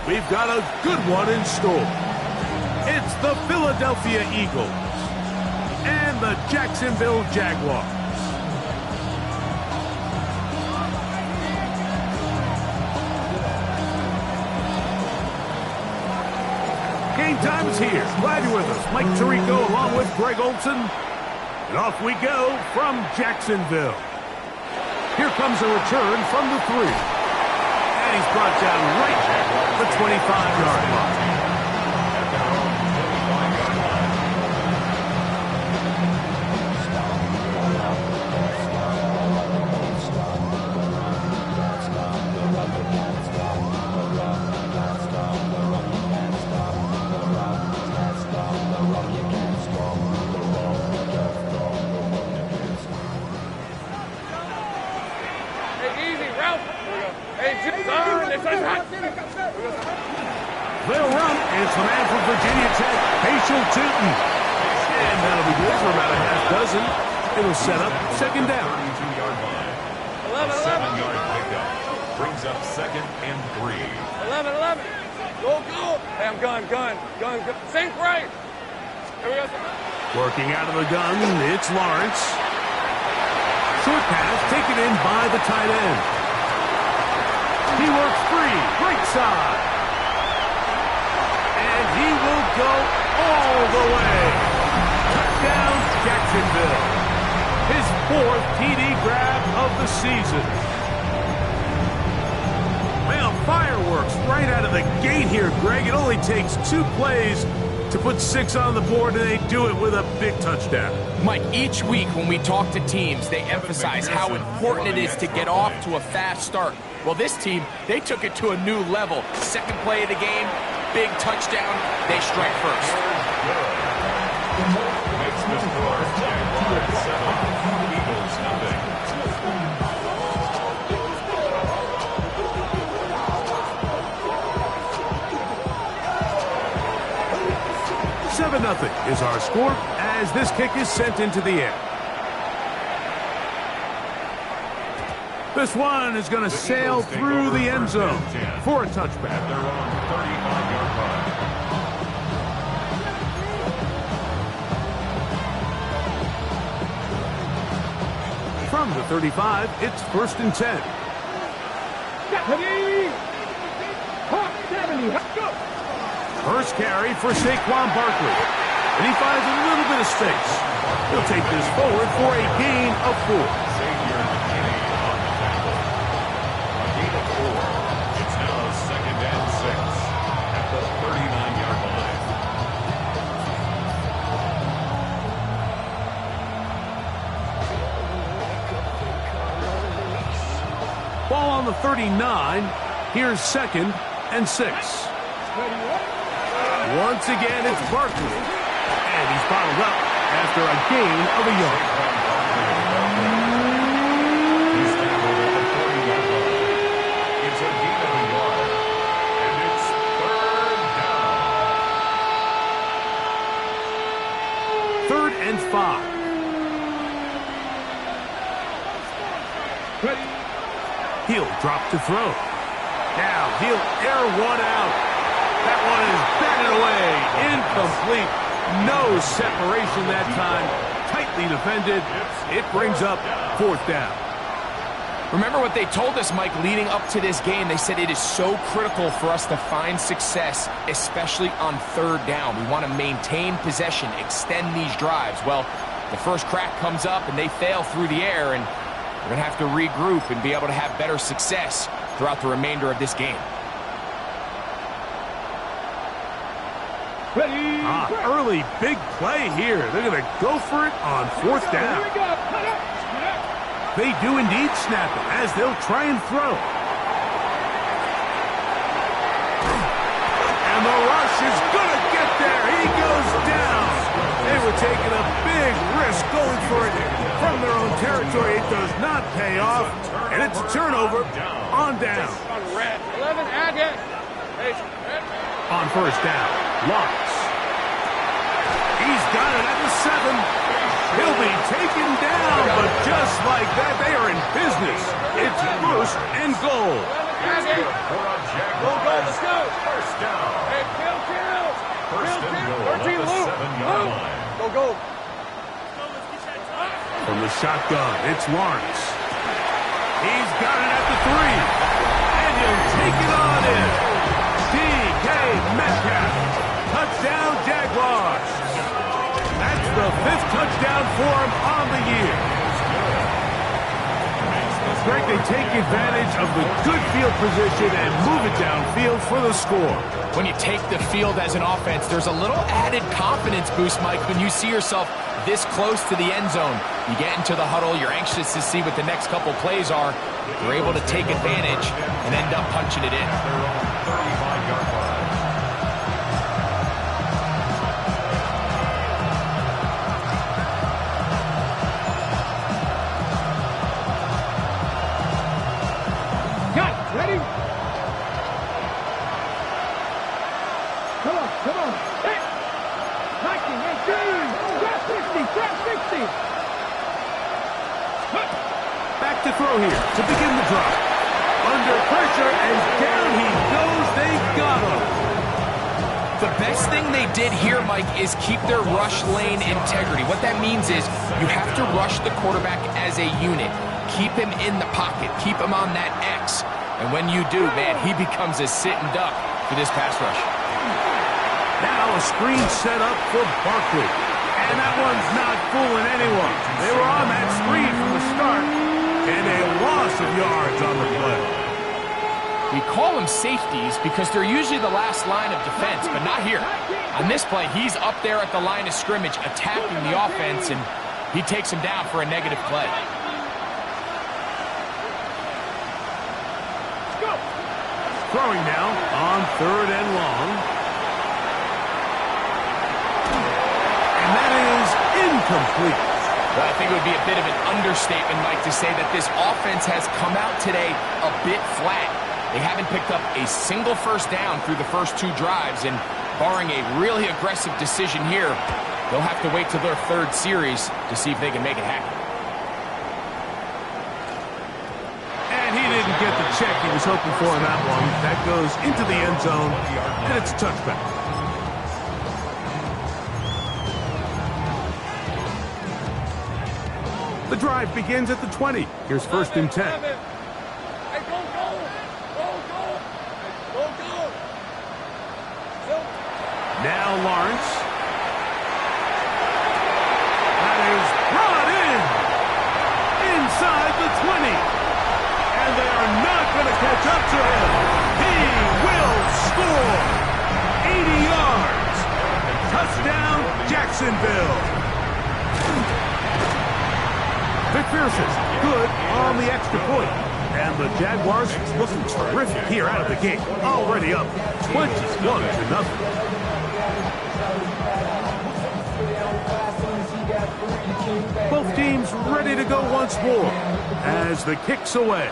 we've got a good one in store. It's the Killadelphia Eagles and the Saxonville Jaguars. Game time is here. Glad you're with us. Mike Tirico along with Greg Olson. And off we go from Saxonville. Here comes a return from the 3. And he's brought down right at the 25-yard line. They'll run. It's the man from Virginia Tech, Patriot Tootin. And that'll be good for about a half dozen. It'll set up second down. 7-yard pickup. Brings up 2nd and 3. 11. Go. Hey, I'm gun. Sink right. Here we go. Working out of the gun, it's Lawrence. Short pass taken in by the tight end. He works free, right side. And he will go all the way. Touchdown, Saxonville. His 4th TD grab of the season. Well, fireworks right out of the gate here, Greg. It only takes 2 plays to put 6 on the board, and they do it with a big touchdown. Mike, each week when we talk to teams, they emphasize how important it is to get off to a fast start. Well, this team, they took it to a new level. Second play of the game, big touchdown, they strike first. Makes the score Jaguars 7, Eagles nothing. 7-0 is our score as this kick is sent into the air. This one is going to sail through the end zone for a touchback. They're on 35-yard line. From the 35, it's 1st and 10. First carry for Saquon Barkley. And he finds a little bit of space. He'll take this forward for a gain of 4. Xavier McKinney on the tackle. A gain of 4. It's now 2nd and 6 at the 39-yard line. Ball on the 39. Here's 2nd and 6. Once again, it's Barkley. And he's bottled up after a gain of a yard. He's tackled at the 40-yard line. It's a gain of a yard. And it's 3rd down. 3rd and 5. He'll drop to throw. Now he'll air one out. That one is batted away. Incomplete. No separation that time. Tightly defended. It brings up 4th down. Remember what they told us, Mike, leading up to this game. They said it is so critical for us to find success, especially on 3rd down. We want to maintain possession, extend these drives. Well, the first crack comes up and they fail through the air, and we're going to have to regroup and be able to have better success throughout the remainder of this game. Early big play here. They're going to go for it on 4th down. They do indeed snap it as they'll try and throw. And the rush is going to get there. He goes down. They were taking a big risk going for it from their own territory. It does not pay off. And it's a turnover on down. On 1st down, Lawrence. He's got it at the 7. He'll be taken down, but just like that, they are in business. It's 1st and goal. It's good for a Jaguars. Let's go. First down. Hey, kill. First and goal at the 7-yard line. Go. From the shotgun, it's Lawrence. He's got it at the 3. And he'll take it on in. D.K. Metcalf. Touchdown, Jaguars. That's the 5th touchdown for him on the year. Greg, they take advantage of the good field position and move it downfield for the score. When you take the field as an offense, there's a little added confidence boost, Mike, when you see yourself this close to the end zone. You get into the huddle, you're anxious to see what the next couple plays are. You're able to take advantage and end up punching it in. 35-yard line. Ready? Come on. Hey! Hiking, 18! Grab 60! Back to throw here to begin the drive. Under pressure, and down he goes. They got him. The best thing they did here, Mike, is keep their rush lane integrity. What that means is you have to rush the quarterback as a unit. Keep him in the pocket. Keep him on that X. And when you do, man, he becomes a sitting duck for this pass rush. Now a screen set up for Barkley. And that one's not fooling anyone. They were on that screen from the start. And a loss of yards on the play. We call them safeties because they're usually the last line of defense, but not here. On this play, he's up there at the line of scrimmage attacking the offense, and he takes him down for a negative play. Throwing now on 3rd and long. And that is incomplete. Well, I think it would be a bit of an understatement, Mike, to say that this offense has come out today a bit flat. They haven't picked up a single first down through the first 2 drives, and barring a really aggressive decision here, they'll have to wait till their 3rd series to see if they can make it happen. He didn't get the check he was hoping for in that one. That goes into the end zone, and it's a touchback. The drive begins at the 20. Here's 1st and 10. Hey, go. Now Lawrence. That is brought in. Inside the 20. And they are not going to catch up to him. He will score. 80 yards. Touchdown, Jacksonville. McPherson, good on the extra point. And the Jaguars looking terrific here out of the gate. Already up 21-0. Both teams ready to go once more as the kick's away.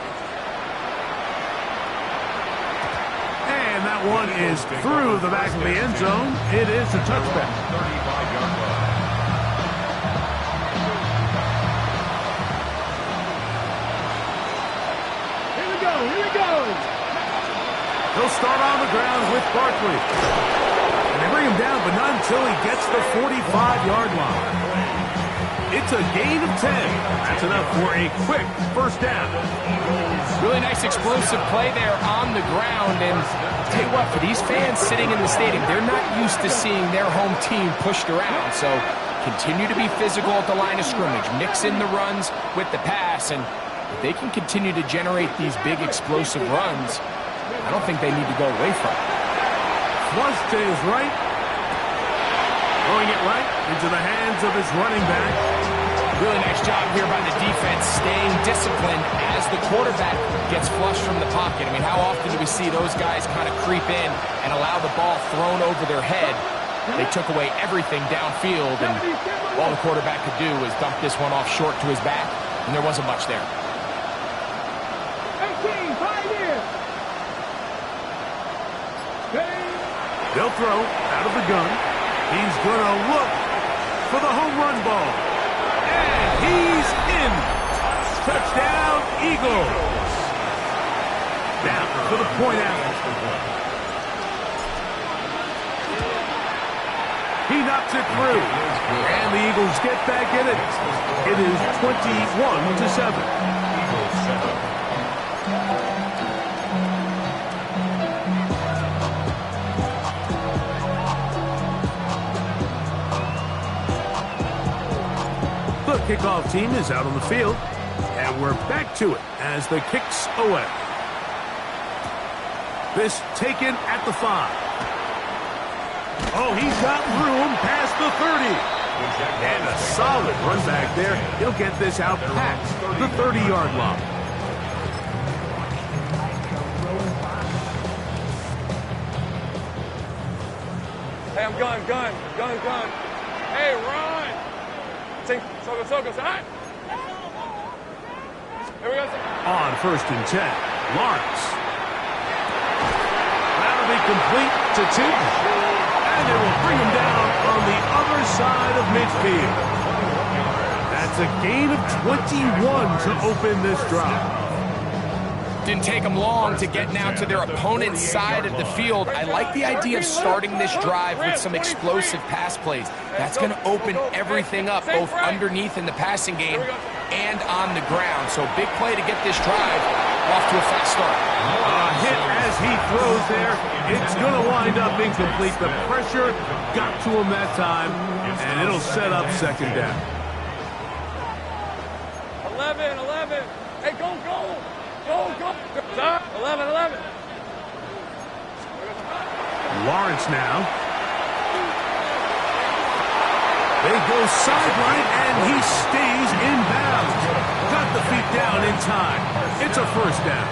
And that one is through the back of the end zone. It is a touchback. 35-yard line. Here we go. He'll start on the ground with Barkley. And they bring him down, but not until he gets the 45-yard line. It's a gain of 10. That's enough for a quick first down. Really nice explosive play there on the ground. And I'll tell you what, for these fans sitting in the stadium, they're not used to seeing their home team pushed around. So continue to be physical at the line of scrimmage. Mix in the runs with the pass. And if they can continue to generate these big explosive runs, I don't think they need to go away from it. Flush to his right. Throwing it right into the hands of his running back. Really nice job here by the defense, staying disciplined as the quarterback gets flushed from the pocket. I mean, how often do we see those guys kind of creep in and allow the ball thrown over their head? They took away everything downfield, and all the quarterback could do was dump this one off short to his back, and there wasn't much there. 18, 5 in. They'll throw out of the gun. He's going to look for the home run ball. And he's in. Touchdown, Eagles. Now, for the point after. He knocks it through. And the Eagles get back in it. It is 21-7. Eagles 7. The kickoff team is out on the field, and we're back to it as the kicks away. This taken at the 5. Oh, he's got room past the 30. And a solid run back there. He'll get this out past the 30-yard line. Hey, I'm gun. Hey, run. Soko, side. Here we go. On 1st and 10, Lawrence. That'll be complete to Tootin. And it will bring him down on the other side of midfield. That's a gain of 21 to open this drive. Didn't take them long to get now to their opponent's side of the field. I like the idea of starting this drive with some explosive pass plays. That's going to open everything up, both underneath in the passing game and on the ground. So big play to get this drive off to a fast start. A hit as he throws there. It's going to wind up incomplete. The pressure got to him that time, and it'll set up 2nd down. 11. Hey, go. Go. 11. Lawrence now. They go sideline, and he stays in bounds. Got the feet down in time. It's a 1st down.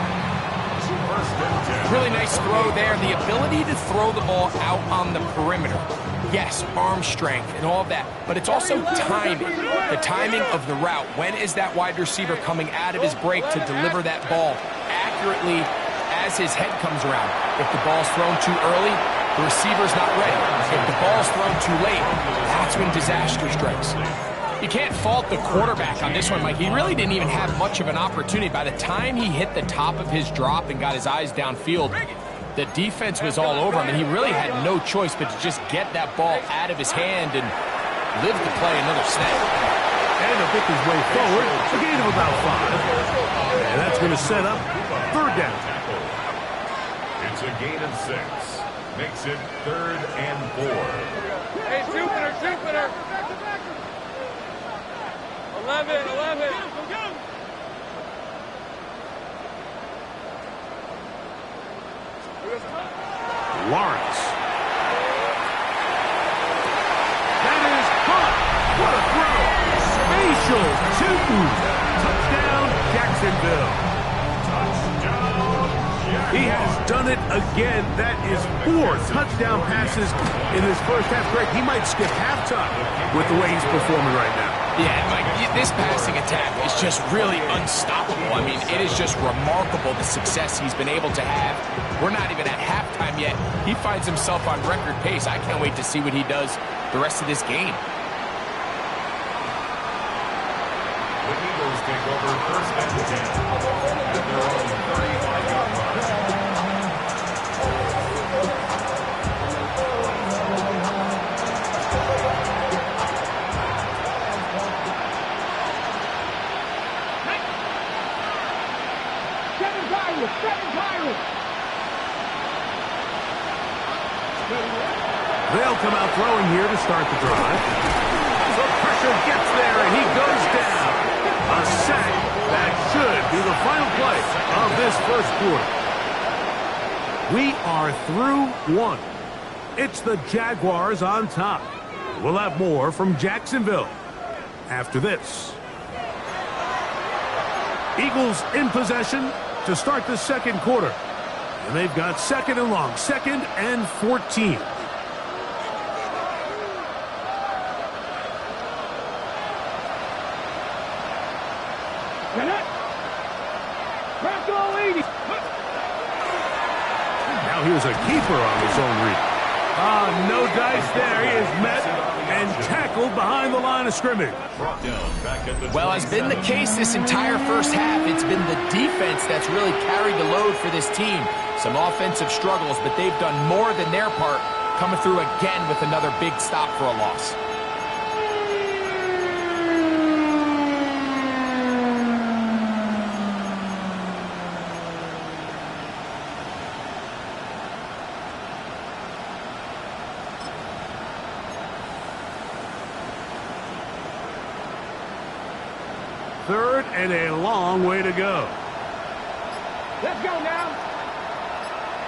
Really nice throw there. The ability to throw the ball out on the perimeter. Yes, arm strength and all that, but it's also timing. The timing of the route. When is that wide receiver coming out of his break to deliver that ball accurately as his head comes around? If the ball's thrown too early, the receiver's not ready. If the ball's thrown too late, that's when disaster strikes. You can't fault the quarterback on this one, Mike. He really didn't even have much of an opportunity. By the time he hit the top of his drop and got his eyes downfield, the defense was all over him, and he really had no choice but to just get that ball out of his hand and live to play another snap. And to pick his way forward, a gain of about 5. And that's going to set up 3rd down. It's a gain of 6. Makes it 3rd and 4. Hey, Jupiter. 11. Lawrence. That is caught. What a throw. Spatial Tootin. Touchdown, Jacksonville. He has done it again. That is 4 touchdown passes in his first half. Greg, he might skip halftime with the way he's performing right now. Yeah, Mike, this passing attack is just really unstoppable. I mean, it is just remarkable the success he's been able to have. We're not even at halftime yet. He finds himself on record pace. I can't wait to see what he does the rest of this game. The Eagles take over 1st and 10 at their own 35-yard line. They'll come out throwing here to start the drive. The pressure gets there, and he goes down. A sack. That should be the final play of this 1st quarter. We are through 1. It's the Jaguars on top. We'll have more from Jacksonville after this. Eagles in possession to start the 2nd quarter. And they've got 2nd and long, 2nd and 14. Now here's a keeper on his own read. No dice there. He is met and tackled behind the line of scrimmage. Well, as been the case this entire first half, it's been the defense that's really carried the load for this team. Some offensive struggles, but they've done more than their part, coming through again with another big stop for a loss. Third and a long way to go. Let's go now.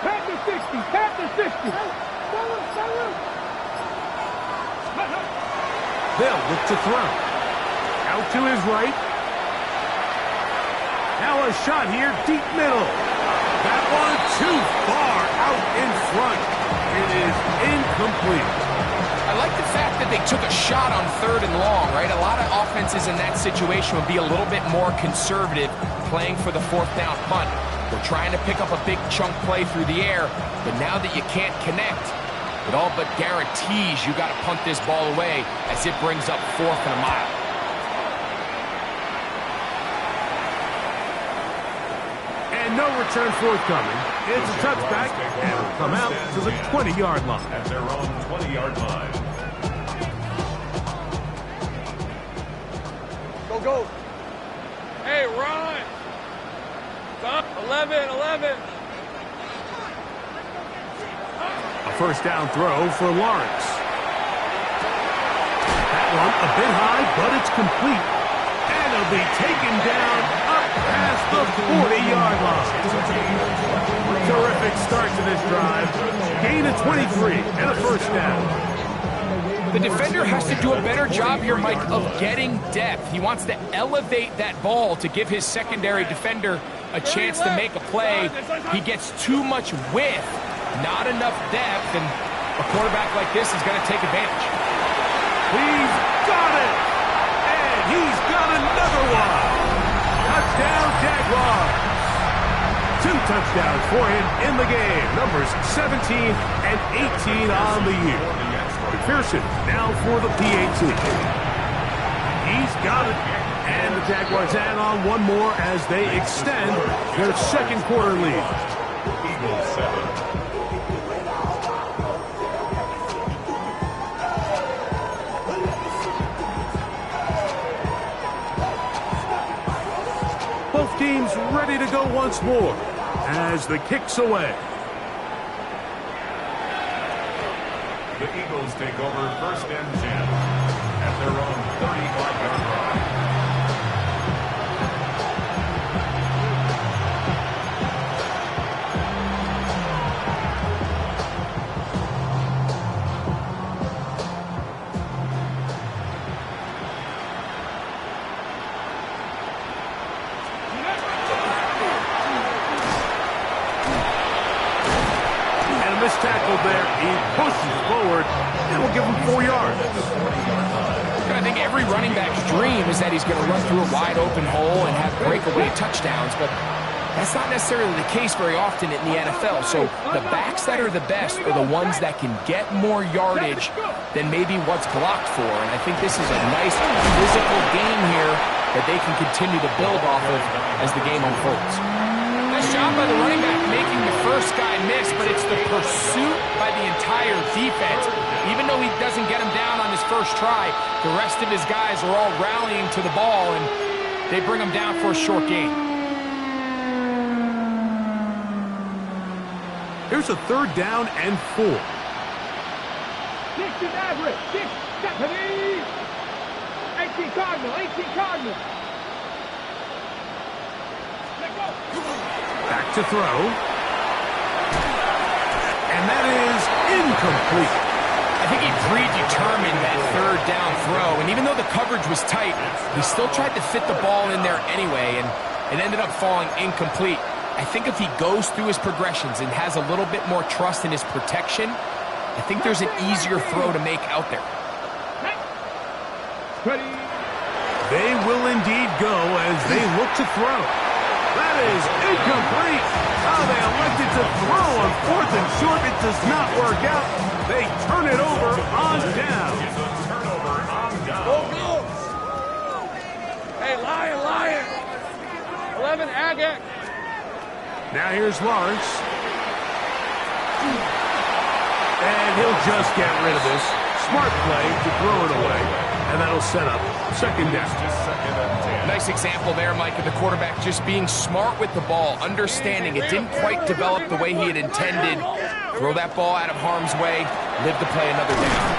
Pat the 60. Pat the 60. They'll look to throw. Out to his right. Now a shot here, deep middle. That one too far out in front. It is incomplete. I like the fact that they took a shot on 3rd and long, right? A lot of offenses in that situation would be a little bit more conservative playing for the 4th down punt. They're trying to pick up a big chunk play through the air, but now that you can't connect, it all but guarantees you got to punt this ball away as it brings up 4th and a mile. And no return forthcoming. It's a touchback, and it'll come out to the 20-yard line. At their own 20-yard line. Go. Hey, run. Stop. 11. A first down throw for Lawrence. That one a bit high, but it's complete. And it'll be taken down up past the 40-yard line. Terrific start to this drive. Gain of 23 and a first down. The defender has to do a better job here, Mike, of getting depth. He wants to elevate that ball to give his secondary defender a chance to make a play. He gets too much width, not enough depth, and a quarterback like this is going to take advantage. He's got it! And he's got another one! Touchdown, Jaguars! 2 touchdowns for him in the game. Numbers 17 and 18 on the year. McPherson now for the PAT. He's got it. And the Jaguars add on one more as they extend their 2nd quarter lead. Eagles 7. Both teams ready to go once more as the kick's away. The Eagles take over 1st and 10 at their own 35-yard line. Tackle there. He pushes forward and will give him 4 yards. I think every running back's dream is that he's going to run through a wide open hole and have breakaway touchdowns, but that's not necessarily the case very often in the NFL. So the backs that are the best are the ones that can get more yardage than maybe what's blocked for. And I think this is a nice physical game here that they can continue to build off of as the game unfolds. Nice job by the running back making the first guy miss, but it's the pursuit by the entire defense. Even though he doesn't get him down on his first try, the rest of his guys are all rallying to the ball, and they bring him down for a short gain. Here's a 3rd down and 4. 6 is average. 6, 18 Cardinal. Back to throw. And that is incomplete. I think he predetermined that 3rd down throw, and even though the coverage was tight, he still tried to fit the ball in there anyway, and it ended up falling incomplete. I think if he goes through his progressions and has a little bit more trust in his protection, I think there's an easier throw to make out there. They will indeed go as they look to throw. That is incomplete. Oh, they elected to throw on 4th and short. It does not work out. They turn it over on down. It's a turnover on down. Go, go. Hey, Lion. 11, Agate. Now here's Lawrence. And he'll just get rid of this. Smart play to throw it away. And that'll set up second down. Second and 10. Nice example there, Mike, of the quarterback just being smart with the ball, understanding it didn't quite develop the way he had intended. Throw that ball out of harm's way, live to play another down.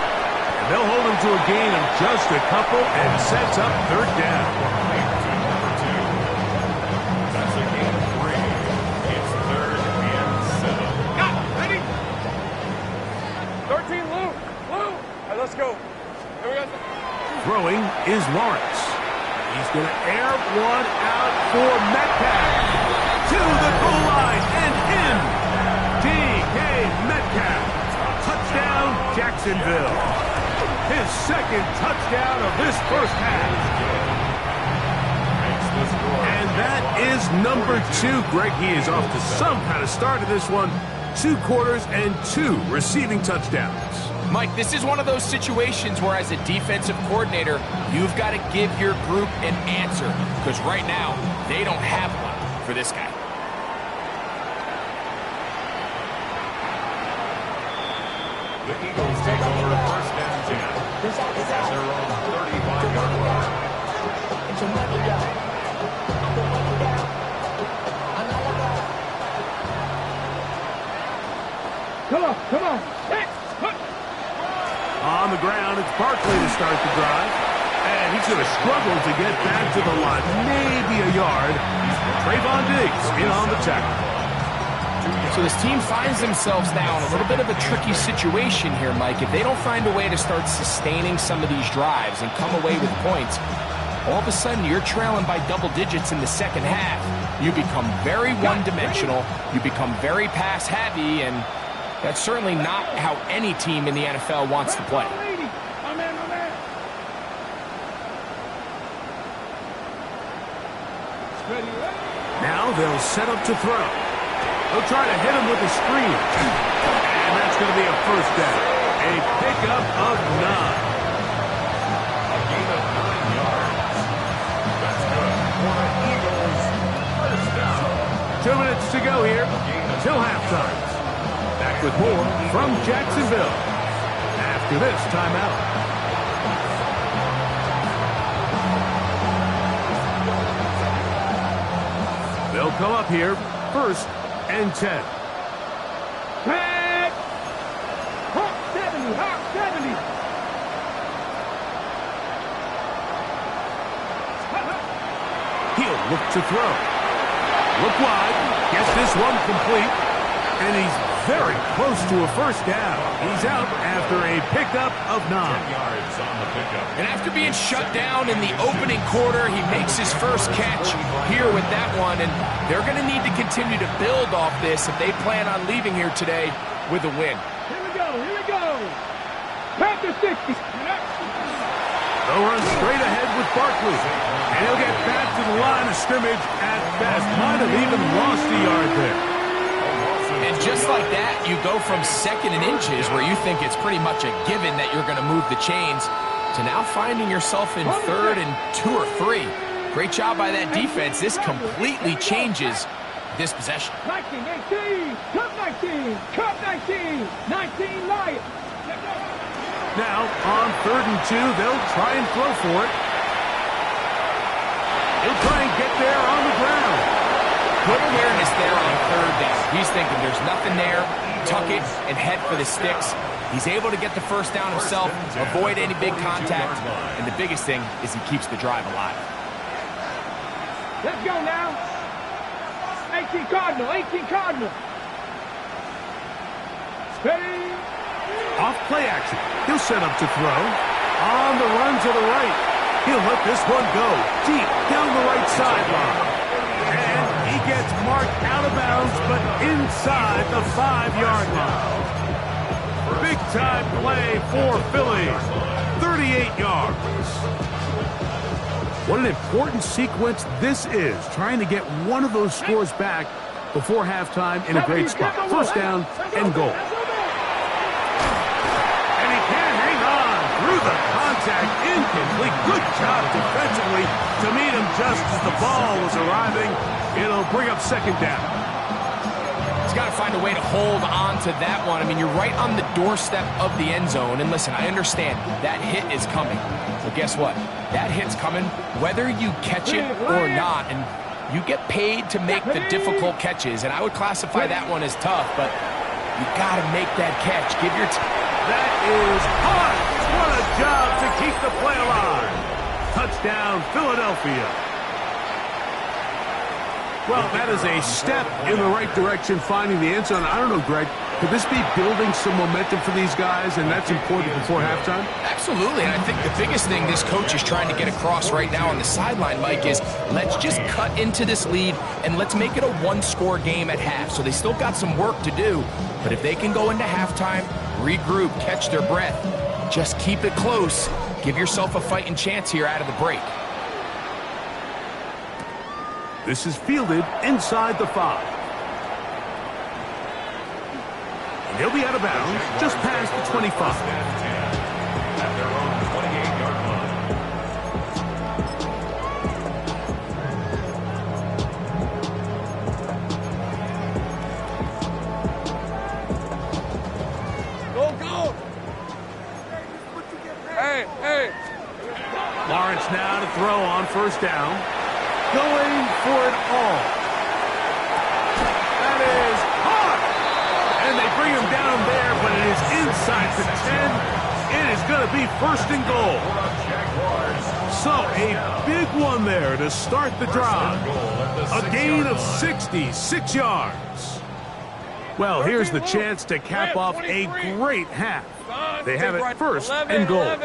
And they'll hold him to a gain of just a couple and sets up third down. Number 2. That's a gain of 3. It's third and 7. Got it. Ready? 13, Lou. All right, let's go. Here we go. Throwing is Lawrence. He's going to air one out for Metcalf. To the goal line and in. DK Metcalf. Touchdown, Jacksonville. His second touchdown of this first half. And that is number 2. Greg, he is off to some kind of start of this one. 2 quarters and 2 receiving touchdowns. Mike, this is one of those situations where as a defensive coordinator, you've got to give your group an answer. Because right now, they don't have one for this guy. The Eagles take over first and 10. At their own 35-yard line. Come on. Hey. On the ground, it's Barkley to start the drive. And he's going to struggle to get back to the line. Maybe a yard. Trayvon Diggs in on the tackle. So this team finds themselves now in a little bit of a tricky situation here, Mike. If they don't find a way to start sustaining some of these drives and come away with points, all of a sudden you're trailing by double digits in the second half. You become very one-dimensional. You become very pass-heavy, and that's certainly not how any team in the NFL wants to play. Now they'll set up to throw. They'll try to hit him with a screen. And that's going to be a first down. A pickup of 9. A gain of 9 yards. That's good for the Eagles. First down. 2 minutes to go here till halftime. Back with more from Jacksonville after this timeout. They'll come up here, first and 10. Back. Hawk 70. He'll look to throw. Look wide, gets this one complete, and he's very close to a first down. He's out after a pickup of 9. 10 yards on the pickup. And after being shut down in the opening quarter, he makes his first catch here with that one. And they're going to need to continue to build off this if they plan on leaving here today with a win. Here we go. Back to 60. They'll run straight ahead with Barkley. And he'll get back to the line of scrimmage at best. Might have even lost a yard there. And just like that, you go from second and inches, where you think it's pretty much a given that you're going to move the chains, to now finding yourself in third and 2 or 3. Great job by that defense. This completely changes this possession. 19, 18, cut 19, 19, Lion. Now, on third and 2, they'll try and throw for it. He'll try and get there on the ground. Good awareness there on third down. He's thinking there's nothing there. Tuck it and head for the sticks. He's able to get the first down himself, avoid any big contact, and the biggest thing is he keeps the drive alive. Let's go now. 18 Cardinal. Ready? Off play action. He'll set up to throw. On the run to the right. He'll let this one go deep down the right sideline. And he gets marked out of bounds, but inside the 5-yard line. Big-time play for Philly. 38 yards. What an important sequence this is, trying to get one of those scores back before halftime in a great spot. First down and goal. the contact, incomplete. Good job defensively to meet him just as the ball was arriving. It'll bring up second down. He's got to find a way to hold on to that one. I mean, you're right on the doorstep of the end zone. And listen, I understand that hit is coming. But guess what? That hit's coming whether you catch it or not. And you get paid to make the difficult catches. And I would classify that one as tough, but you got to make that catch. Give your that is hard. What a job to keep the play alive. Touchdown, Philadelphia. Well, that is a step in the right direction, finding the end zone. I don't know, Greg, could this be building some momentum for these guys, and that's important before halftime? Absolutely, and I think the biggest thing this coach is trying to get across right now on the sideline, Mike, is let's just cut into this lead, and let's make it a one-score game at half. So they still got some work to do, but if they can go into halftime, regroup, catch their breath, just keep it close, give yourself a fighting chance here out of the break. This is fielded inside the 5. And he'll be out of bounds just past the 25. At their own 28-yard line. Go, go! Hey, hey! Lawrence now to throw on first down. Going for it all. That is hard. And they bring him down there, but it is inside the 10. It is going to be first and goal. So a big one there to start the drive. A gain of 66 yards. Well, here's the chance to cap off a great half. They have it first and goal.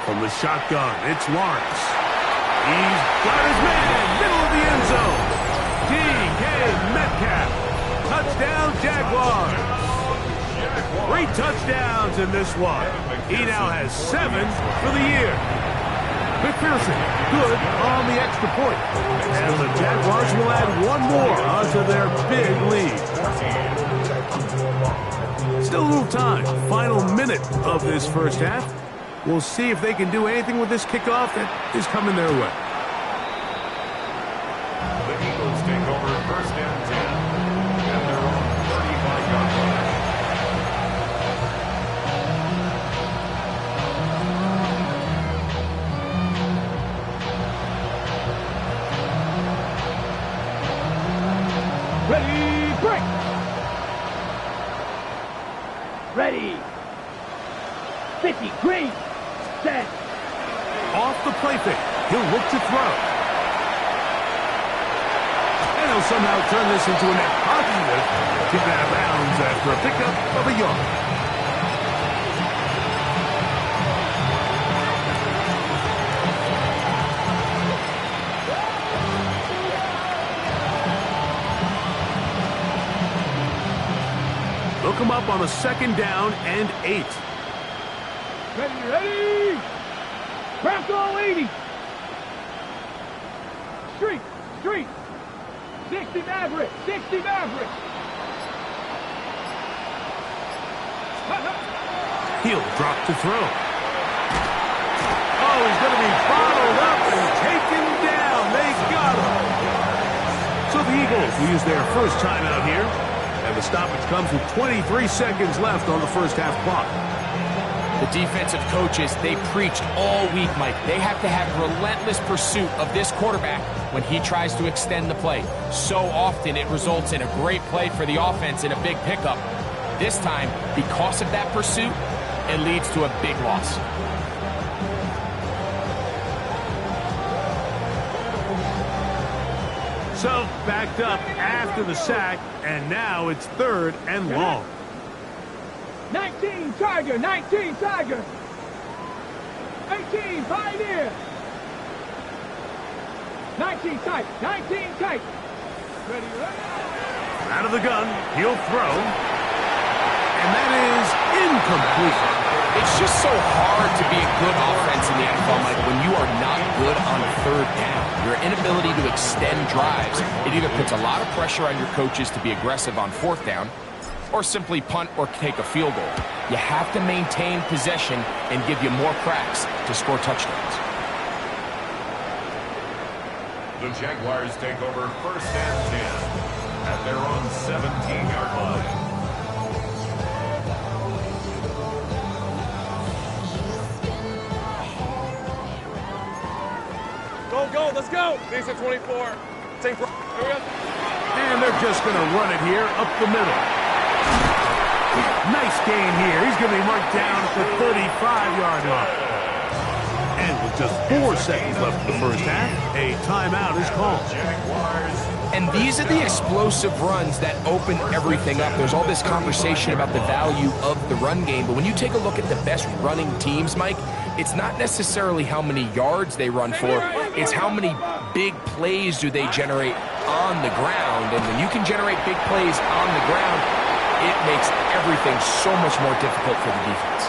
From the shotgun, it's Lawrence. He's got his man, middle of the end zone. DK Metcalf. Touchdown, Jaguars. 3 touchdowns in this one. He now has 7 for the year. McPherson, good on the extra point. And the Jaguars will add one more onto their big lead. Still a little time. Final minute of this first half. We'll see if they can do anything with this kickoff that is coming their way. The Eagles take over first and 10 at their own 35-yard line. Ready, break! Ready! 50, green! Set! Off the play fake. He'll look to throw. And he'll somehow turn this into a net positive. Get out of bounds after a pickup of a yard. Look him up on a second down and 8. Ready, ready! Bronco 80! Street, street! 60 Maverick, 60 Maverick! He'll drop to throw. Oh, he's going to be bottled up and taken down. They got him. So the Eagles will use their first timeout here. And the stoppage comes with 23 seconds left on the first half clock. The defensive coaches, they preached all week, Mike. They have to have relentless pursuit of this quarterback when he tries to extend the play. So often it results in a great play for the offense and a big pickup. This time, because of that pursuit, it leads to a big loss. So backed up after the sack, and now it's 3rd and long. 19 Tiger, 19 Tiger! 18 Pioneer! 19 tight, 19 tight! Ready, ready! Out of the gun, he'll throw. And that is incomplete. It's just so hard to be a good offense in the NFL, Mike, when you are not good on 3rd down. Your inability to extend drives, it either puts a lot of pressure on your coaches to be aggressive on 4th down, or simply punt or take a field goal. You have to maintain possession and give you more cracks to score touchdowns. The Jaguars take over 1st and 10 at their own 17-yard line. Go, let's go. These are 24. Take here we go. And they're just going to run it here up the middle. Nice gain here. He's going to be marked down at the 35-yard line. And with just 4 seconds left in the first half, a timeout is called. And these are the explosive runs that open everything up. There's all this conversation about the value of the run game, but when you take a look at the best running teams, Mike, it's not necessarily how many yards they run for, it's how many big plays do they generate on the ground. And when you can generate big plays on the ground, it makes everything so much more difficult for the defense.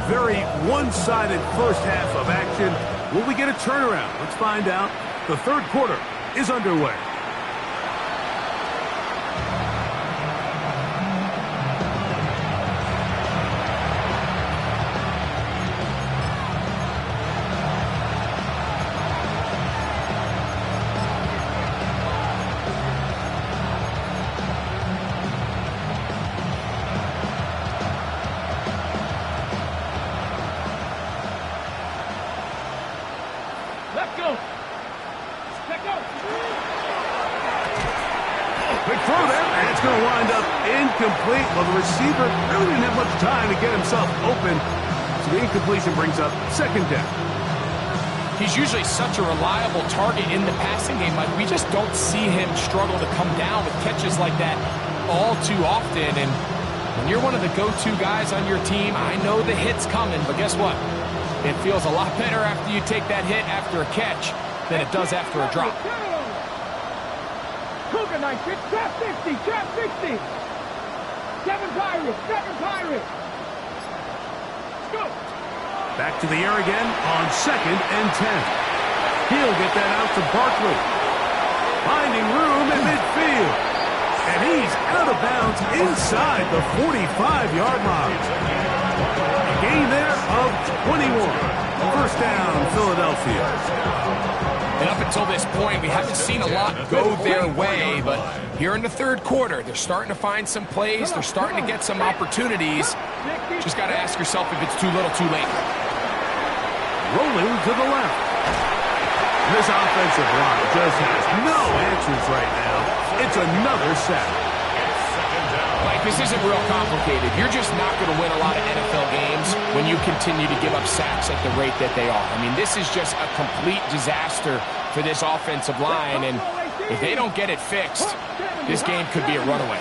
Very one-sided first half of action. Will we get a turnaround? Let's find out. The third quarter is underway. Let's go. Let's go. Big throw there, and it's going to wind up incomplete. Well, the receiver really didn't have much time to get himself open, so the incompletion brings up 2nd down. He's usually such a reliable target in the passing game. Like, we just don't see him struggle to come down with catches like that all too often. And when you're one of the go-to guys on your team, I know the hit's coming, but guess what? It feels a lot better after you take that hit after a catch than it does after a drop. Cougar knife, trap 60, trap 60. 7 Pirates, 7 Pirates. Let's go. Back to the air again on 2nd and 10. He'll get that out to Barkley. Finding room in midfield. And he's out of bounds inside the 45-yard line. A gain there of 21. 1st down, Philadelphia. And up until this point, we haven't seen a lot go their way, but here in the third quarter, they're starting to find some plays, they're starting to get some opportunities. Just got to ask yourself if it's too little, too late. Rolling to the left. This offensive line just has no answers right now. It's another sack. Mike, this isn't real complicated. You're just not going to win a lot of NFL games when you continue to give up sacks at the rate that they are. I mean, this is just a complete disaster for this offensive line, and if they don't get it fixed, this game could be a runaway.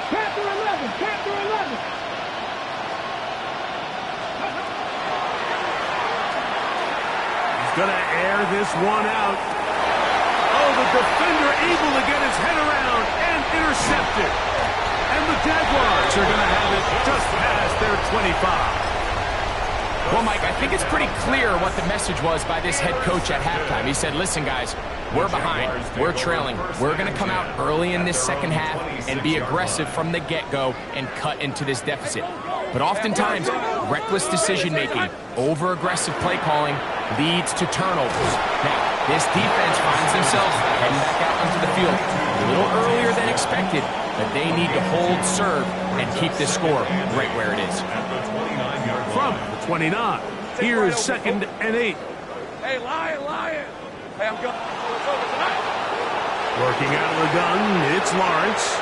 Panther 11, Panther 11. He's going to air this one out. Oh, the defender able to get his head around and intercepted. And the Jaguars are going to have it just past their 25. Well, Mike, I think it's pretty clear what the message was by this head coach at halftime. He said, listen, guys, we're behind. We're trailing. We're going to come out early in this second half and be aggressive from the get-go and cut into this deficit. But oftentimes, reckless decision-making, over-aggressive play calling leads to turnovers. Now, this defense finds themselves heading back out onto the field a little earlier than expected, but they need to hold serve and keep this score right where it is. From the 29, here's 2nd and 8. Hey, Lion. Hey, I'm going. Working out of the gun, it's Lawrence.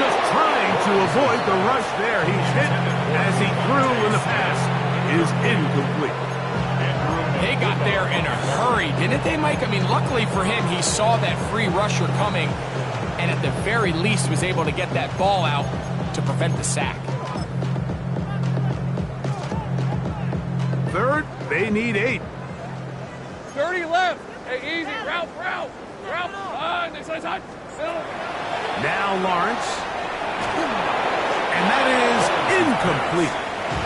Just trying to avoid the rush there. He's hit as he threw, and the pass is incomplete. They got there in a hurry, didn't they, Mike? I mean, luckily for him, he saw that free rusher coming and at the very least was able to get that ball out to prevent the sack. 3rd They need 8. 30 left. Hey, easy. Route. Next side. Middle. Now Lawrence. And that is incomplete.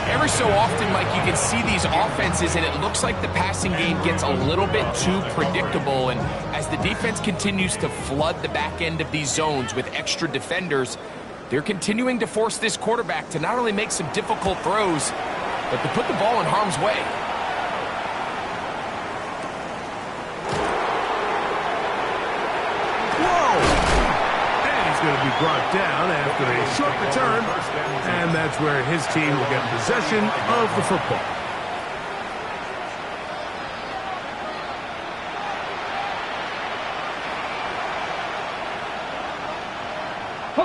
Every so often, Mike, you can see these offenses, and it looks like the passing game gets a little bit too predictable. And as the defense continues to flood the back end of these zones with extra defenders, they're continuing to force this quarterback to not only make some difficult throws, but to put the ball in harm's way. Going to be brought down after a short return, and that's where his team will get possession of the football.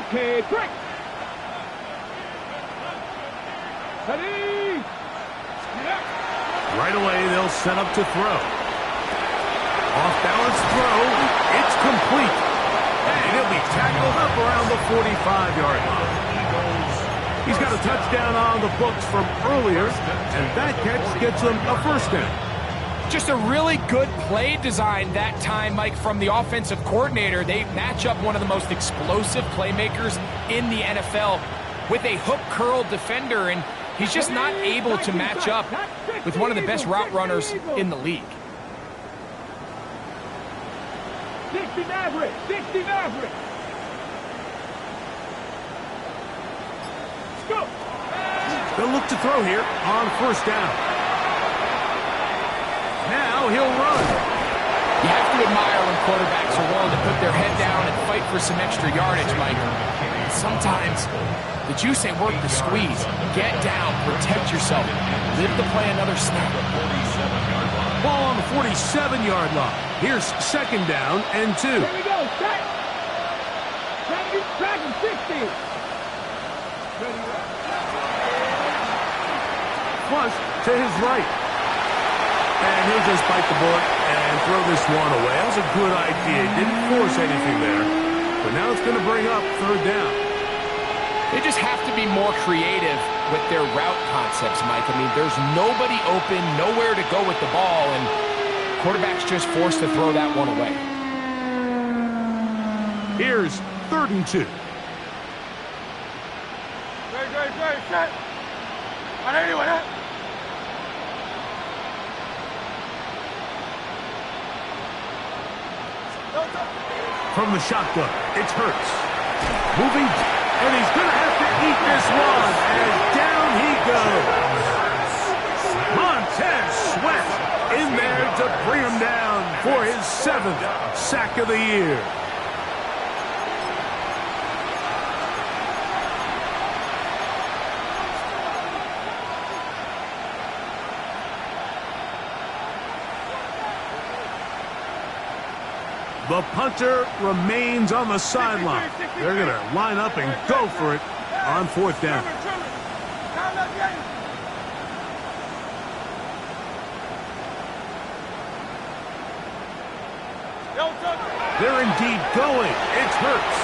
Okay, break. Ready. Right away, they'll set up to throw. Off-balance throw. It's complete. And he'll be tackled up around the 45-yard line. He's got a touchdown on the books from earlier, and that catch gets him a first down. Just a really good play design that time, Mike, from the offensive coordinator. They match up one of the most explosive playmakers in the NFL with a hook curl defender, and he's just not able to match up with one of the best route runners in the league. 60 Maverick! 60 Maverick! Let's go! They'll look to throw here on first down. Now he'll run. You have to admire when quarterbacks are willing to put their head down and fight for some extra yardage, Mike. Sometimes the juice ain't worth the squeeze. Get down, protect yourself, live to play another snap. Ball on the 47-yard line. Here's second down and 2. Here we go. Set. Track him 60. Flush to his right. And he'll just bite the bullet and throw this one away. That was a good idea. Didn't force anything there. But now it's going to bring up third down. They just have to be more creative with their route concepts, Mike. I mean, there's nobody open, nowhere to go with the ball, and quarterback's just forced to throw that one away. Here's 3rd and 2. Great. Set. Anyway. From the shotgun, it's Hurts. Moving, and he's going to have to eat this one, and down he goes. Montez Sweat in there to bring him down for his 7th sack of the year. The punter remains on the sideline. They're going to line up and go for it on 4th down. They're indeed going. It's Hurts.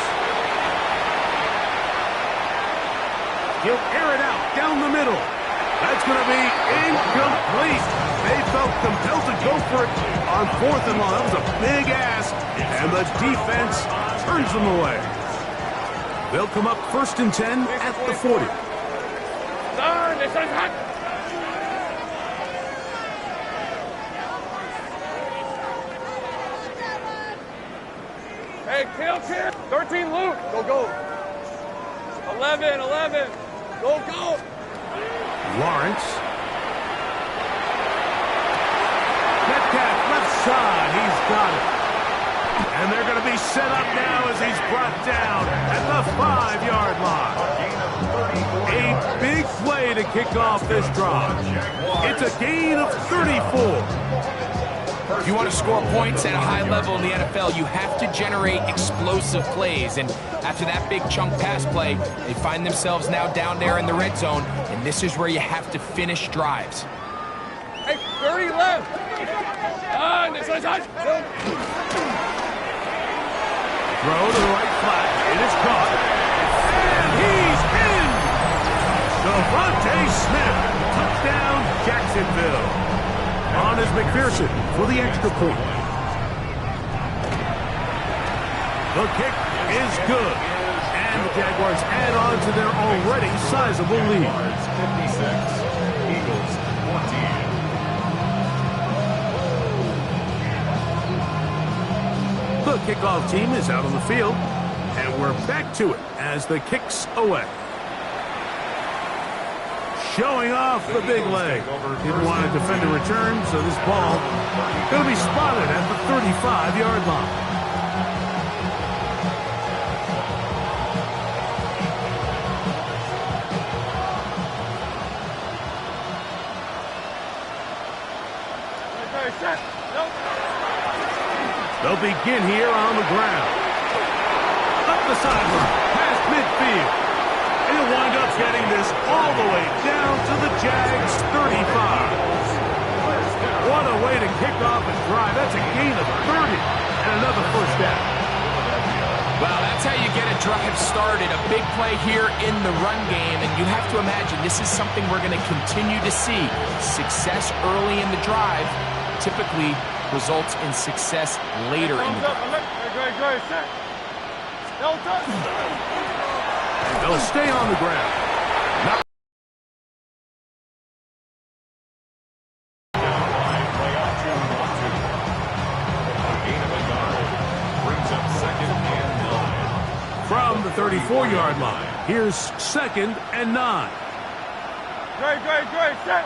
He'll air it out down the middle. That's going to be incomplete. They felt compelled to go for it on 4th and long. That was a big ask, and the defense turns them away. They'll come up 1st and 10 at the 40. Hey, kill. 13, Luke. Go. 11. Go. Lawrence. Metcalf, left side. He's got it. And they're going to be set up now as he's brought down at the 5-yard line. A big play to kick off this drive. It's a gain of 34. If you want to score points at a high level in the NFL, you have to generate explosive plays. And after that big chunk pass play, they find themselves now down there in the red zone. And this is where you have to finish drives. Hey, 30 left. Throw to the right flat. It is caught. And he's in! Devontae Smith. Touchdown, Jacksonville. On is McPherson for the extra point. The kick is good. And the Jaguars add on to their already sizable lead. 56, Eagles 20. The kickoff team is out on the field, and we're back to it as the kick's away. Showing off the big leg. Didn't want to defend a return, so this ball going to be spotted at the 35-yard line. They'll begin here on the ground. Up the sideline, past midfield. And he'll wind up getting this all the way down to the Jags' 35. What a way to kick off a drive. That's a gain of 30 and another first down. Well, that's how you get a drive started. A big play here in the run game, and you have to imagine this is something we're going to continue to see. Success early in the drive typically results in success later in the drive. They'll stay on the ground. Not from the 34-yard line. Here's 2nd and 9. Great, set.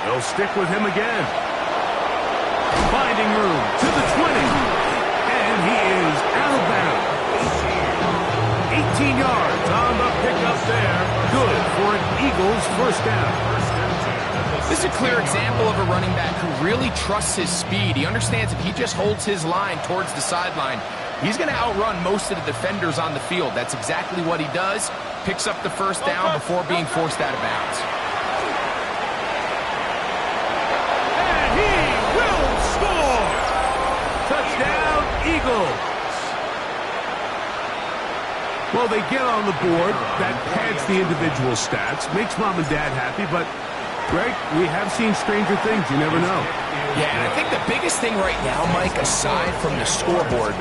They'll stick with him again. Finding room to the 20. And he is out of bounds. 18 yards on the pickup there. Good for an Eagles first down. This is a clear example of a running back who really trusts his speed. He understands if he just holds his line towards the sideline, he's going to outrun most of the defenders on the field. That's exactly what he does. Picks up the first down before being forced out of bounds. And he will score! Touchdown, Eagles! Well, they get on the board. That pads the individual stats, makes mom and dad happy, but Greg, we have seen stranger things. You never know. Yeah, and I think the biggest thing right now, Mike, aside from the scoreboard,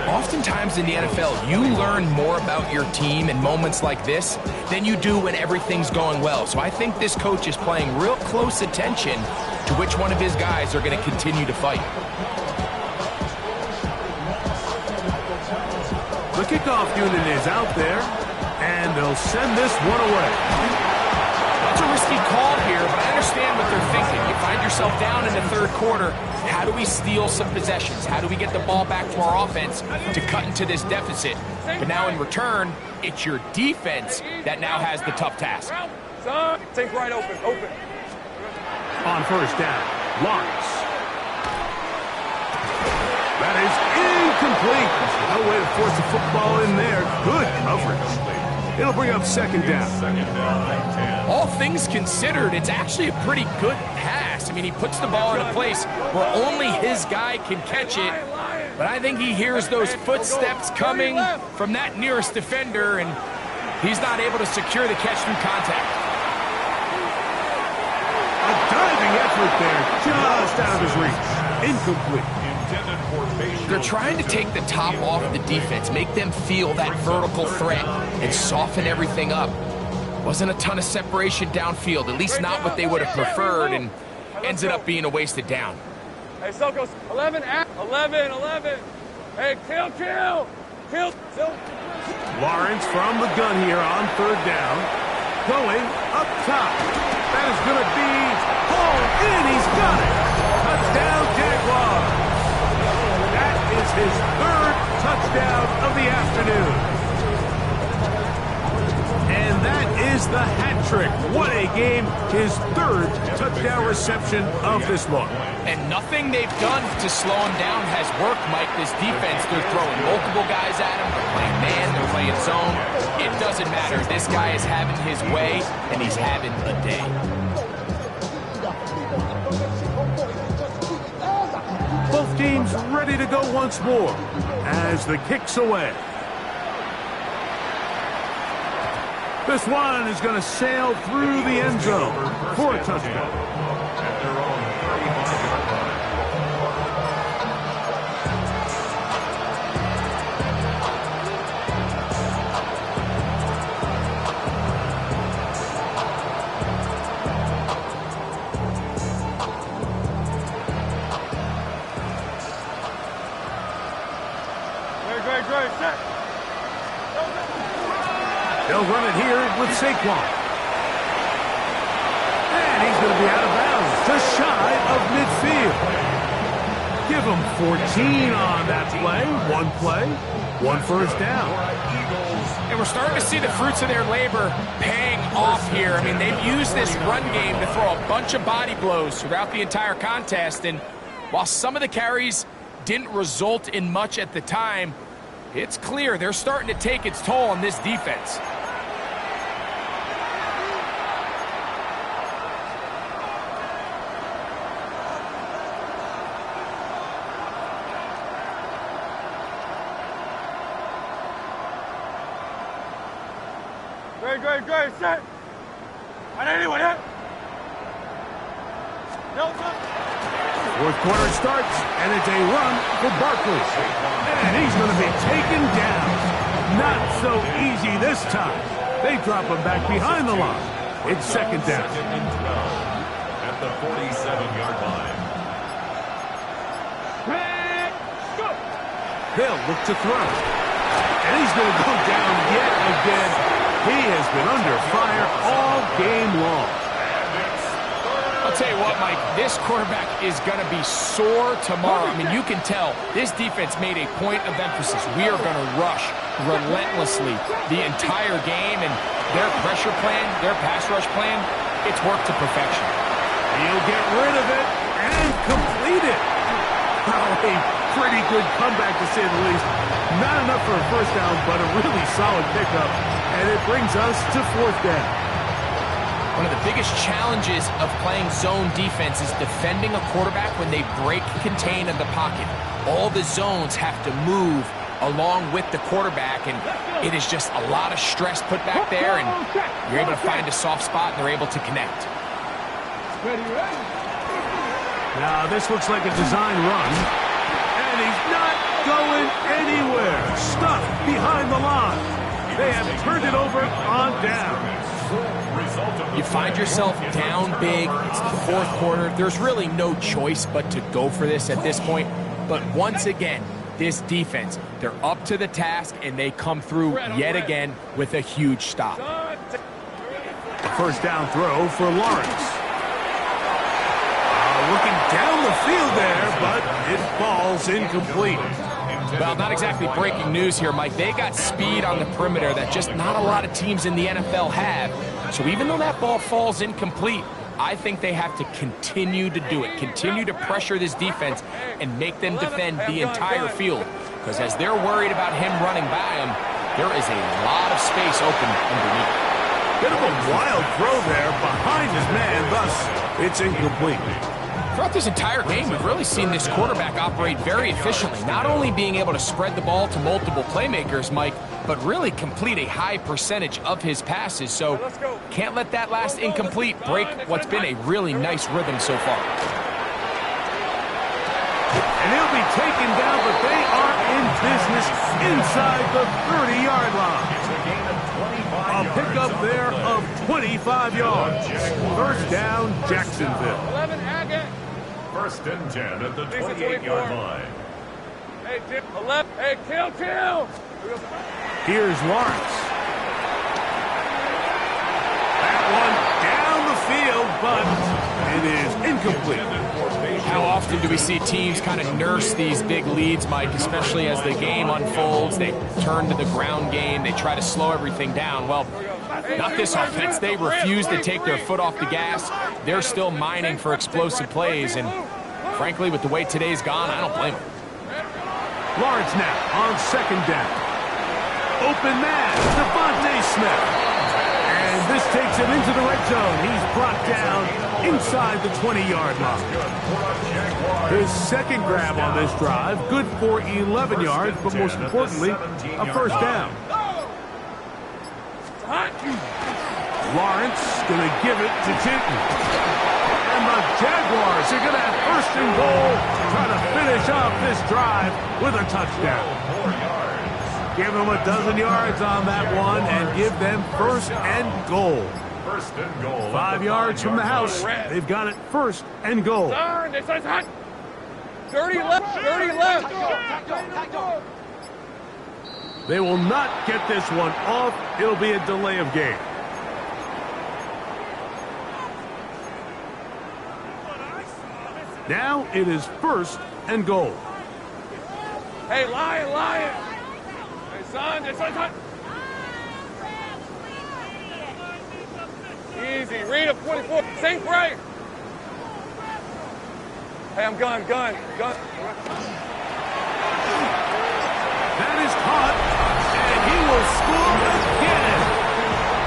oftentimes in the NFL, you learn more about your team in moments like this than you do when everything's going well. So I think this coach is paying real close attention to which one of his guys are going to continue to fight. The kickoff unit is out there, and they'll send this one away. It's a risky call here, but I understand what they're thinking. You find yourself down in the third quarter. How do we steal some possessions? How do we get the ball back to our offense to cut into this deficit? But now in return, it's your defense that now has the tough task. Son, think right open. On first down, Lawrence. That is incomplete. No way to force the football in there. Good coverage. It'll bring up 2nd down. All things considered, it's actually a pretty good pass. I mean, he puts the ball in a place where only his guy can catch it. But I think he hears those footsteps coming from that nearest defender, and he's not able to secure the catch through contact. A diving effort there, just out of his reach. Incomplete. They're trying to take the top off the defense, make them feel that vertical threat, and soften everything up. Wasn't a ton of separation downfield, at least not what they would have preferred, and ended up being a wasted down. Hey, Silkos, 11. Hey, kill. Lawrence from the gun here on 3rd down. Going up top. That is going to be hauled in. He's got it. Touchdown, Jaguars. That is his 3rd touchdown of the afternoon. And that is the hat trick. What a game. His 3rd touchdown reception of this one. And nothing they've done to slow him down has worked, Mike. This defense, they're throwing multiple guys at him. They're playing man, they're playing zone. It doesn't matter. This guy is having his way, and he's having a day. Both teams ready to go once more as the kick's away. This one is going to sail through the end zone for a touchdown. At their own 35-yard line. Great, set. They'll run it here with Saquon. And he's going to be out of bounds, just shy of midfield. Give him 14 on that play, one first down. And we're starting to see the fruits of their labor paying off here. I mean, they've used this run game to throw a bunch of body blows throughout the entire contest. And while some of the carries didn't result in much at the time, it's clear they're starting to take its toll on this defense. Great, set. And anyone hit? Nelson. Fourth quarter starts, and it's a run for Barkley. And he's going to be taken down. Not so easy this time. They drop him back behind the line. It's second down. Second and 12 at the 47-yard line. They'll look to throw. And he's going to go down yet again. He has been under fire all game long. I'll tell you what, Mike, this quarterback is going to be sore tomorrow. I mean, you can tell this defense made a point of emphasis. We are going to rush relentlessly the entire game, and their pressure plan, their pass rush plan, it's worked to perfection. He'll get rid of it and complete it. Oh, a pretty good comeback, to say the least. Not enough for a first down, but a really solid pickup, and it brings us to fourth down. One of the biggest challenges of playing zone defense is defending a quarterback when they break contain in the pocket. All the zones have to move along with the quarterback, and it is just a lot of stress put back there, and you're able to find a soft spot, and they're able to connect. Now, this looks like a design run, and he's not going anywhere. Stuck behind the line. They have turned it over on down. You find yourself down big. It's the fourth quarter. There's really no choice but to go for this at this point. But once again, this defense, they're up to the task, and they come through yet again with a huge stop. A first down throw for Lawrence. Looking down the field there, but it falls incomplete. Well, not exactly breaking news here, Mike. They got speed on the perimeter that just not a lot of teams in the NFL have. So even though that ball falls incomplete, I think they have to continue to do it, continue to pressure this defense and make them defend the entire field. Because as they're worried about him running by them, there is a lot of space open underneath. Bit of a wild throw there behind his man, thus it's incomplete. Throughout this entire game, we've really seen this quarterback operate very efficiently, not only being able to spread the ball to multiple playmakers, Mike, but really complete a high percentage of his passes. So can't let that last incomplete break what's been a really nice rhythm so far. And he'll be taken down, but they are in business inside the 30-yard line. A pickup there of 25 yards. First down, Jacksonville. 11 Agate. First and 10 at the 28-yard line. Hey, dip 11. Hey, kill. Here's Lawrence. That one down the field, but it is incomplete. How often do we see teams kind of nurse these big leads, Mike, especially as the game unfolds? They turn to the ground game. They try to slow everything down. Well, not this offense. They refuse to take their foot off the gas. They're still mining for explosive plays, and frankly, with the way today's gone, I don't blame them. Lawrence now on second down. Open man, Devontae Smith. And this takes him into the red zone. He's brought down inside the 20-yard line. His second grab on this drive, good for 11 yards, but most importantly, a first down. Lawrence going to give it to Tinton. And the Jaguars are going to have first and goal, trying to finish off this drive with a touchdown. 4 yards. Give them a dozen yards on that one and give them first and goal. First and goal. 5 yards from the house. They've got it first and goal. Turn. It's hot. Dirty left. Dirty left. They will not get this one off. It'll be a delay of game. Now it is first and goal. Hey, Lion. Hey, son. It's hot. Easy. Read up 24. Sink right. Hey, I'm gun. That is caught, and he will score again.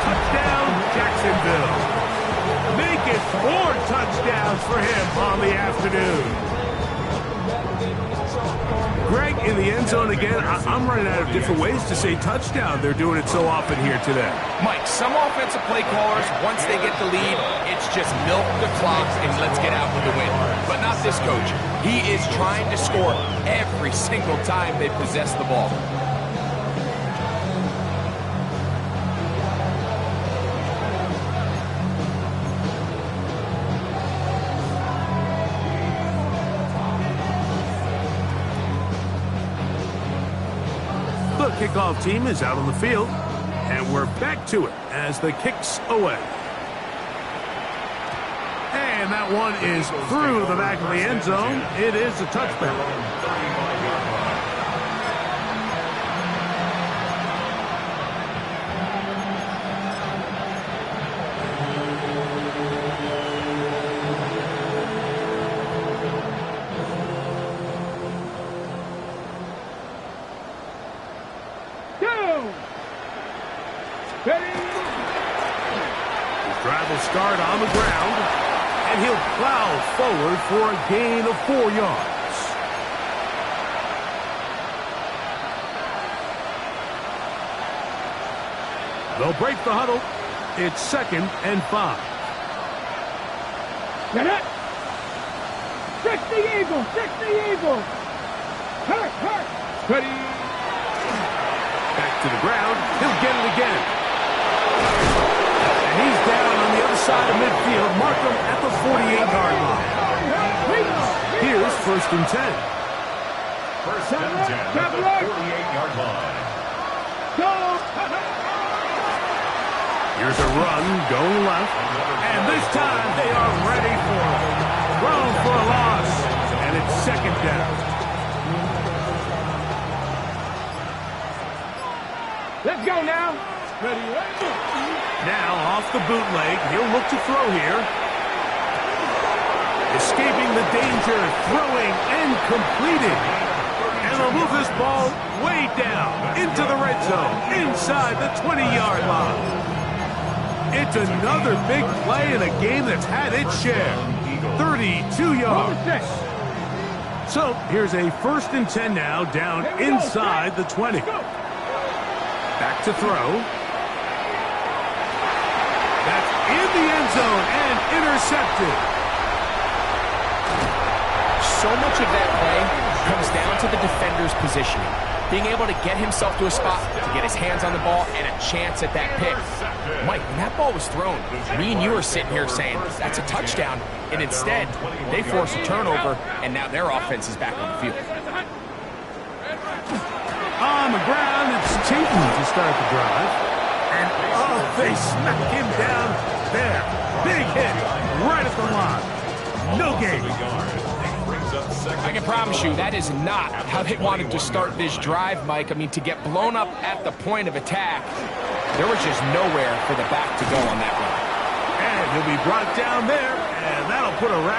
Touchdown, Jacksonville. Make it 4 touchdowns for him on the afternoon. Greg in the end zone again. I'm running out of different ways to say touchdown. They're doing it so often here today. Mike, some offensive play callers, once they get the lead, it's just milk the clock and let's get out with the win. But not this coach. He is trying to score every single time they possess the ball. The kickoff team is out on the field, and we're back to it as the kick's away. And that one is through the back of the end zone. It is a touchback. 35-yard line. Ready? His drive will start on the ground, and he'll plow forward for a gain of 4 yards. They'll break the huddle. It's 2nd and 5. Get it? 60 Eagles. Hurt. Ready? Back to the ground. He'll get it again. And he's down on the other side of midfield. Mark him at the 48-yard line. Here's 1st and 10. First and 10 at the 48-yard line. Go! Here's a run going left. And this time they are ready for it. Thrown for a loss. And it's 2nd down. Let's go now. Ready? Now off the bootleg. He'll look to throw here. Escaping the danger. Throwing and completing. And they'll move this ball way down into the red zone. Inside the 20-yard line. It's another big play in a game that's had its share. 32 yards. So here's a 1st and 10 now down inside the 20. Back to throw. That's in the end zone and intercepted. So much of that play comes down to the defender's positioning. Being able to get himself to a spot, to get his hands on the ball, and a chance at that pick. Mike, when that ball was thrown, me and you were sitting here saying, that's a touchdown. And instead, they force a turnover, and now their offense is back on the field. On the ground, it's Tinton to start the drive. And, oh, they smack him down there. Big hit right at the line. No gain. I can promise you that is not how they wanted to start this drive, Mike. I mean, to get blown up at the point of attack, there was just nowhere for the back to go on that one. And he'll be brought down there, and that'll put a wrap.